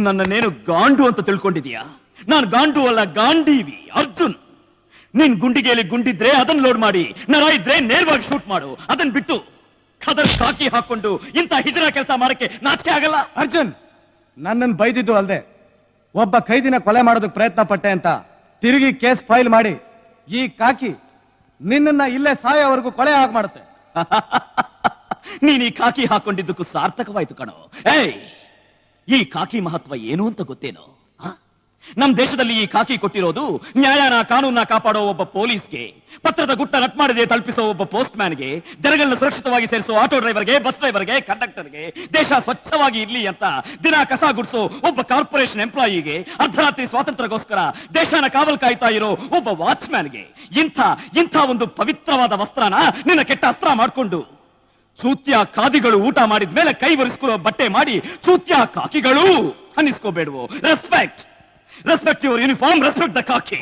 ನನ್ನ ನೇನು ಗಾಂಡು ಅಂತ ತಿಳ್ಕೊಂಡಿದೀಯಾ? ನಾನು ಗಾಂಡು ಅಲ್ಲ, ಗಾಂಡೀವಿ ಅರ್ಜುನ್. ನೀನ್ ಗುಂಡಿಗೆಯಲ್ಲಿ ಗುಂಡಿದ್ರೆ ಅದನ್ನ ಲೋಡ್ ಮಾಡಿ, ನರ ಇದ್ರೆ ನೇರವಾಗಿ ಶೂಟ್ ಮಾಡು. ಅದನ್ ಬಿಟ್ಟು ಖದರ್ ಕಾಕಿ ಹಾಕೊಂಡು ಇಂಥ ಹಿಜರ ಕೆಲಸ ಮಾಡಕ್ಕೆ ನಾಚಿಕೆ ಆಗಲ್ಲ? ಅರ್ಜುನ್, ನನ್ನನ್ನು ಬೈದಿದ್ದು ಅಲ್ದೆ ಒಬ್ಬ ಖೈದಿನ ಕೊಲೆ ಮಾಡೋದಕ್ಕೆ ಪ್ರಯತ್ನ ಪಟ್ಟೆ ಅಂತ ತಿರುಗಿ ಕೇಸ್ ಫೈಲ್ ಮಾಡಿ ಈ ಕಾಕಿ ನಿನ್ನನ್ನ ಇಲ್ಲೇ ಸಾಯೋವರೆಗೂ ಕೊಲೆ ಆಗ ಮಾಡುತ್ತೆ. ನೀನ್ ಈ ಕಾಕಿ ಹಾಕೊಂಡಿದ್ದಕ್ಕೂ ಸಾರ್ಥಕವಾಯ್ತು ಕಣೋ. ಈ ಕಾಕಿ ಮಹತ್ವ ಏನು ಅಂತ ಗೊತ್ತೇನೋ? ನಮ್ ದೇಶದಲ್ಲಿ ಈ ಕಾಕಿ ಕೊಟ್ಟಿರೋದು ನ್ಯಾಯನ ಕಾನೂನ ಕಾಪಾಡೋ ಒಬ್ಬ ಪೊಲೀಸ್ಗೆ, ಪತ್ರದ ಗುಟ್ಟ ನಟ್ ಮಾಡದೆ ತಲುಪಿಸೋ ಒಬ್ಬ ಪೋಸ್ಟ್ ಮ್ಯಾನ್ಗೆ, ಜನಗಳನ್ನ ಸುರಕ್ಷಿತವಾಗಿ ಸೇರಿಸೋ ಆಟೋ ಡ್ರೈವರ್ಗೆ, ಬಸ್ ಡ್ರೈವರ್ಗೆ, ಕಂಡಕ್ಟರ್ಗೆ, ದೇಶ ಸ್ವಚ್ಛವಾಗಿ ಇರ್ಲಿ ಅಂತ ದಿನ ಕಸ ಗುಡಿಸೋ ಒಬ್ಬ ಕಾರ್ಪೊರೇಷನ್ ಎಂಪ್ಲಾಯಿಗೆ, ಅರ್ಧರಾತ್ರಿ ಸ್ವಾತಂತ್ರ್ಯಕ್ಕೋಸ್ಕರ ದೇಶನ ಕಾವಲ್ ಕಾಯ್ತಾ ಇರೋ ಒಬ್ಬ ವಾಚ್ಮ್ಯಾನ್ಗೆ ಇಂಥ ಒಂದು ಪವಿತ್ರವಾದ ವಸ್ತ್ರನ ನಿನ್ನ ಕೆಟ್ಟ ಅಸ್ತ್ರ ಮಾಡ್ಕೊಂಡು ಚೂತ್ಯ ಖಾದಿಗಳು ಊಟ ಮಾಡಿದ್ಮೇಲೆ ಕೈ ಒರೆಸ್ಕೊಳ್ಳೋ ಬಟ್ಟೆ ಮಾಡಿ ಚೂತ್ಯ ಕಾಕಿಗಳು ಅನ್ನಿಸ್ಕೋಬೇಡವು. Respect your uniform, respect the khaki.